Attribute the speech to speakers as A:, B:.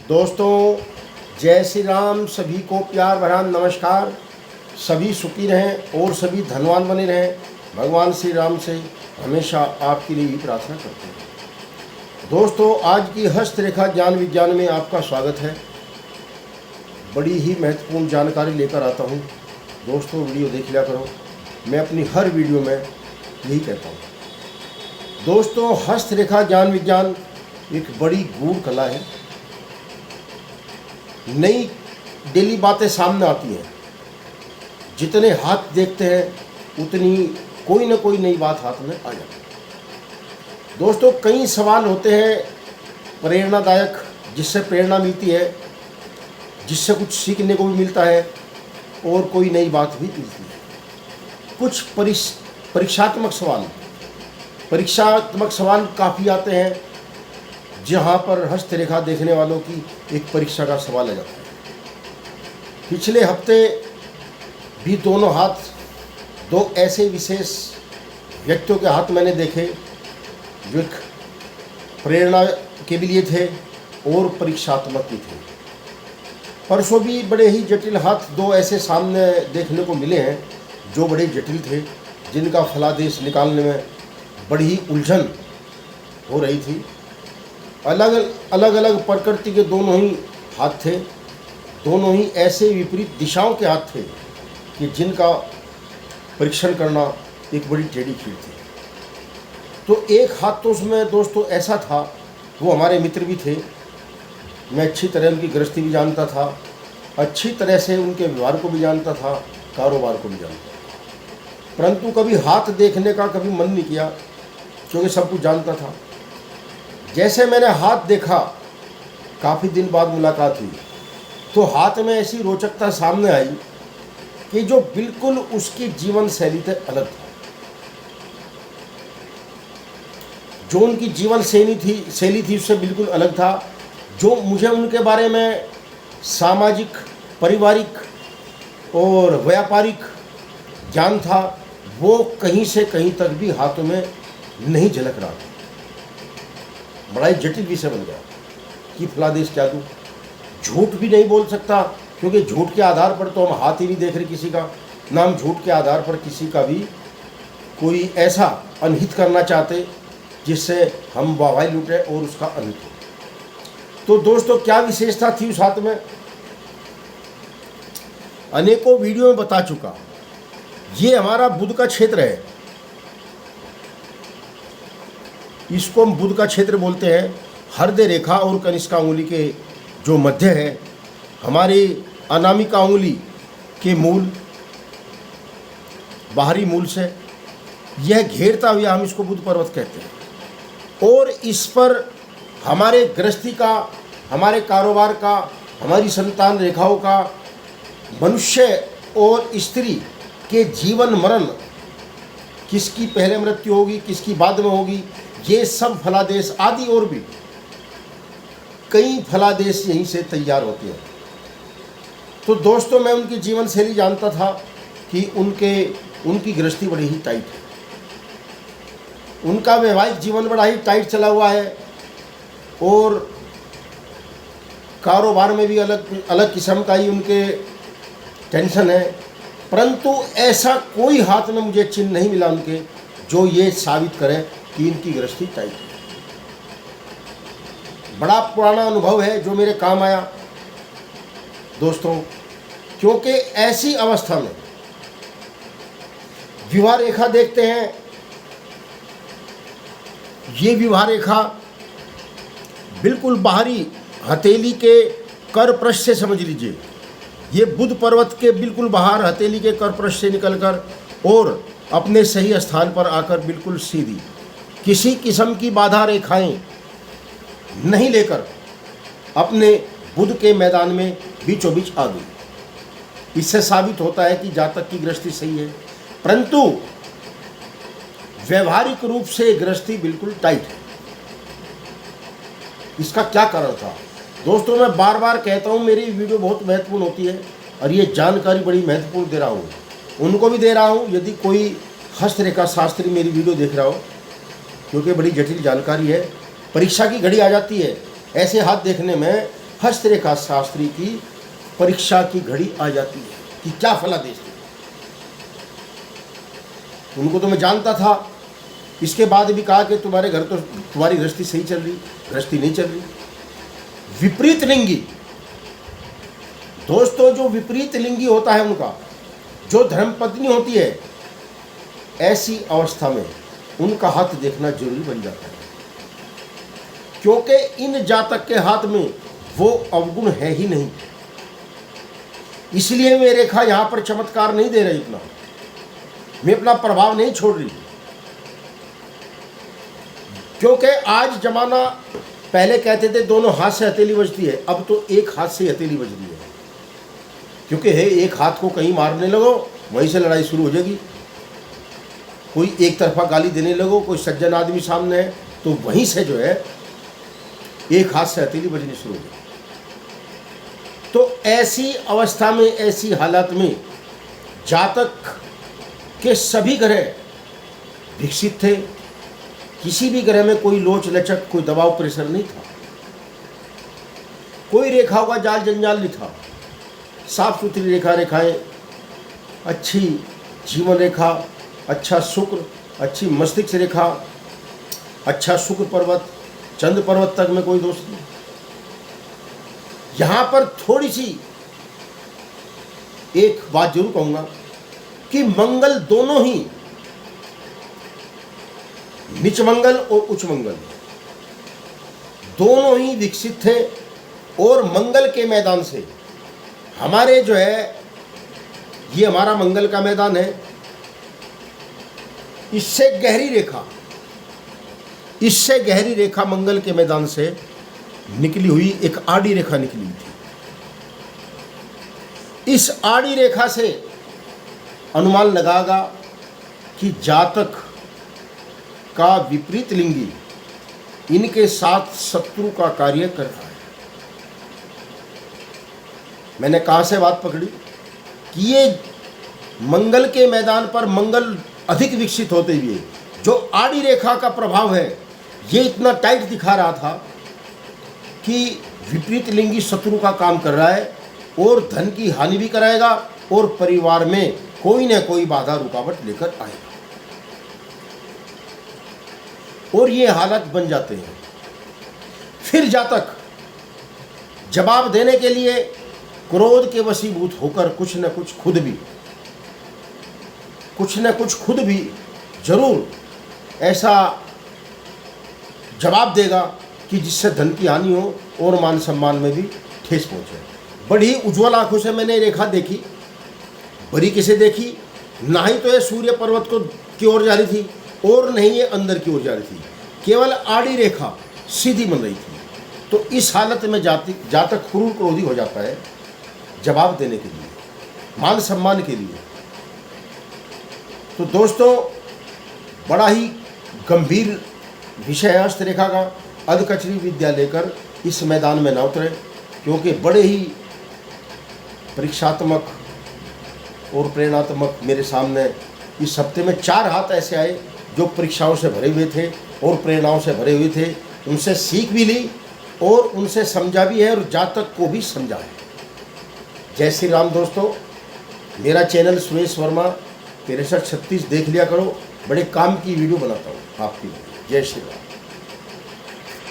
A: दोस्तों, जय श्री राम। सभी को प्यार भरा नमस्कार। सभी सुखी रहें और सभी धनवान बने रहें। भगवान श्री राम से हमेशा आपके लिए ही प्रार्थना करते हैं। दोस्तों, आज की हस्तरेखा ज्ञान विज्ञान में आपका स्वागत है। बड़ी ही महत्वपूर्ण जानकारी लेकर आता हूँ। दोस्तों, वीडियो देख लिया करो। मैं अपनी हर वीडियो में यही कहता हूँ। दोस्तों, हस्तरेखा ज्ञान विज्ञान एक बड़ी गूढ़ कला है। नई डेली बातें सामने आती हैं। जितने हाथ देखते हैं उतनी कोई ना कोई नई बात हाथ में आ जाती है। दोस्तों, कई सवाल होते हैं प्रेरणादायक, जिससे प्रेरणा मिलती है, जिससे कुछ सीखने को भी मिलता है और कोई नई बात भी मिलती है। कुछ परीक्षात्मक सवाल काफ़ी आते हैं, जहाँ पर हस्तरेखा देखने वालों की एक परीक्षा का सवाल आ जाता है। पिछले हफ्ते भी दो ऐसे विशेष व्यक्तियों के हाथ मैंने देखे जो एक प्रेरणा के भी लिए थे और परीक्षात्मक भी थे। परसों भी बड़े ही जटिल हाथ दो ऐसे सामने देखने को मिले हैं जो बड़े जटिल थे, जिनका फलादेश निकालने में बड़ी ही उलझन हो रही थी। अलग प्रकृति के दोनों ही हाथ थे। दोनों ही ऐसे विपरीत दिशाओं के हाथ थे कि जिनका परीक्षण करना एक बड़ी टेढ़ी खीर थी। तो एक हाथ तो उसमें दोस्तों ऐसा था, वो हमारे मित्र भी थे। मैं अच्छी तरह उनकी गृहस्थी भी जानता था, अच्छी तरह से उनके व्यवहार को भी जानता था, कारोबार को भी जानता था। परंतु कभी हाथ देखने का कभी मन नहीं किया, क्योंकि सब कुछ जानता था। जैसे मैंने हाथ देखा, काफ़ी दिन बाद मुलाकात हुई, तो हाथ में ऐसी रोचकता सामने आई कि जो बिल्कुल उसकी जीवन शैली से अलग था। जो उनकी जीवन शैली थी उससे बिल्कुल अलग था। जो मुझे उनके बारे में सामाजिक, पारिवारिक और व्यापारिक ज्ञान था, वो कहीं से कहीं तक भी हाथों में नहीं झलक रहा था। बड़ा ही जटिल विषय बन गया कि फलादेश क्या दूँ। झूठ भी नहीं बोल सकता, क्योंकि झूठ के आधार पर तो हम हाथ ही नहीं देख रहे किसी का, ना हम झूठ के आधार पर किसी का भी कोई ऐसा अनहित करना चाहते जिससे हम वाहवाही लूटें और उसका अनहित हो। तो दोस्तों, क्या विशेषता थी उस हाथ में, अनेकों वीडियो में बता चुका। ये हमारा बुध का क्षेत्र है। इसको हम बुध का क्षेत्र बोलते हैं। हृदय रेखा और कनिष्का अंगुली के जो मध्य है, हमारी अनामिका अंगुली के मूल, बाहरी मूल से यह घेरता हुआ हम इसको बुध पर्वत कहते हैं। और इस पर हमारे गृहस्थी का, हमारे कारोबार का, हमारी संतान रेखाओं का, मनुष्य और स्त्री के जीवन मरण, किसकी पहले मृत्यु होगी, किसकी बाद में होगी, ये सब फलादेश आदि और भी कई फलादेश यहीं से तैयार होते हैं। तो दोस्तों, मैं उनकी जीवन शैली जानता था कि उनकी गृहस्थी बड़ी ही टाइट है। उनका वैवाहिक जीवन बड़ा ही टाइट चला हुआ है और कारोबार में भी अलग किस्म का ही उनके टेंशन है। परंतु ऐसा कोई हाथ में मुझे चिन्ह नहीं मिला उनके जो ये साबित करे कि इनकी गृहस्थी टाइट है। बड़ा पुराना अनुभव है जो मेरे काम आया दोस्तों, क्योंकि ऐसी अवस्था में विवाह रेखा देखते हैं। ये विवाह रेखा बिल्कुल बाहरी हथेली के कर पृष्ठ से समझ लीजिए। ये बुध पर्वत के बिल्कुल बाहर हथेली के कर पृष्ठ से निकलकर और अपने सही स्थान पर आकर बिल्कुल सीधी, किसी किस्म की बाधा रेखाएं नहीं लेकर अपने बुध के मैदान में बीचों बीच आ गई। इससे साबित होता है कि जातक की गृहस्थी सही है, परंतु व्यवहारिक रूप से गृहस्थी बिल्कुल टाइट है। इसका क्या कारण था दोस्तों? मैं बार बार कहता हूँ, मेरी वीडियो बहुत महत्वपूर्ण होती है और ये जानकारी बड़ी महत्वपूर्ण दे रहा हूँ, उनको भी दे रहा हूँ यदि कोई हस्तरेखा शास्त्री मेरी वीडियो देख रहा हो, क्योंकि बड़ी जटिल जानकारी है। परीक्षा की घड़ी आ जाती है, ऐसे हाथ देखने में हस्तरेखा शास्त्री की परीक्षा की घड़ी आ जाती है कि क्या फलादेश दे। उनको तो मैं जानता था, इसके बाद भी कहा कि तुम्हारे घर तो तुम्हारी गृहस्थी सही चल रही, गृहस्थी नहीं चल रही। विपरीत लिंगी दोस्तों, जो विपरीत लिंगी होता है उनका, जो धर्मपत्नी होती है, ऐसी अवस्था में उनका हाथ देखना जरूरी बन जाता है, क्योंकि इन जातक के हाथ में वो अवगुण है ही नहीं। इसलिए मैं रेखा यहां पर चमत्कार नहीं दे रही, इतना मैं अपना प्रभाव नहीं छोड़ रही, क्योंकि आज जमाना, पहले कहते थे दोनों हाथ से हथेली बजती है, अब तो एक हाथ से हथेली बज रही है, क्योंकि है एक हाथ को कहीं मारने लगो वहीं से लड़ाई शुरू हो जाएगी। कोई एक तरफा गाली देने लगो, कोई सज्जन आदमी सामने है तो वहीं से जो है एक हाथ से हथेली बजनी शुरू हो जाएगी। तो ऐसी अवस्था में, ऐसी हालत में जातक के सभी ग्रह विकसित थे, किसी भी ग्रह में कोई लोच लचक, कोई दबाव प्रेशर नहीं था, कोई रेखाओं का जाल जंजाल नहीं था। साफ सुथरी रेखाएं, अच्छी जीवन रेखा, अच्छा शुक्र, अच्छी मस्तिष्क रेखा, अच्छा शुक्र पर्वत, चंद्र पर्वत तक में कोई दोष नहीं। यहां पर थोड़ी सी एक बात जरूर कहूंगा कि मंगल दोनों ही, नीच मंगल और उच्च मंगल दोनों ही विकसित थे, और मंगल के मैदान से हमारे जो है, ये हमारा मंगल का मैदान है, इससे गहरी रेखा मंगल के मैदान से निकली हुई एक आड़ी रेखा निकली थी। इस आड़ी रेखा से अनुमान लगागा कि जातक का विपरीत लिंगी इनके साथ शत्रु का कार्य कर रहा है। मैंने कहां से बात पकड़ी कि ये मंगल के मैदान पर मंगल अधिक विकसित होते हुए जो आड़ी रेखा का प्रभाव है, ये इतना टाइट दिखा रहा था कि विपरीत लिंगी शत्रु का काम कर रहा है, और धन की हानि भी कराएगा, और परिवार में कोई न कोई बाधा रुकावट लेकर आएगा, और ये हालत बन जाते हैं। फिर जातक जवाब देने के लिए क्रोध के वशीभूत होकर कुछ न कुछ खुद भी जरूर ऐसा जवाब देगा कि जिससे धन की हानि हो और मान सम्मान में भी ठेस पहुंचे। बड़ी उज्ज्वल आंखों से मैंने रेखा देखी, बारीकी से देखी, ना ही तो ये सूर्य पर्वत की ओर जा रही थी और नहीं ये अंदर की ओर जा रही थी, केवल आड़ी रेखा सीधी बन रही थी। तो इस हालत में जातक क्रूर क्रोधी हो जाता है जवाब देने के लिए, मान सम्मान के लिए। तो दोस्तों, बड़ा ही गंभीर विषय है हस्तरेखा का। अधकचरी विद्या लेकर इस मैदान में न उतरे, क्योंकि बड़े ही परीक्षात्मक और प्रेरणात्मक मेरे सामने इस हफ्ते में 4 हाथ ऐसे आए जो परीक्षाओं से भरे हुए थे और प्रेरणाओं से भरे हुए थे। उनसे सीख भी ली और उनसे समझा भी है, और जातक को भी समझा है। जय श्री राम दोस्तों, मेरा चैनल सुरेश वर्मा 6336 देख लिया करो, बड़े काम की वीडियो बनाता हूँ आपके लिए। जय श्री राम।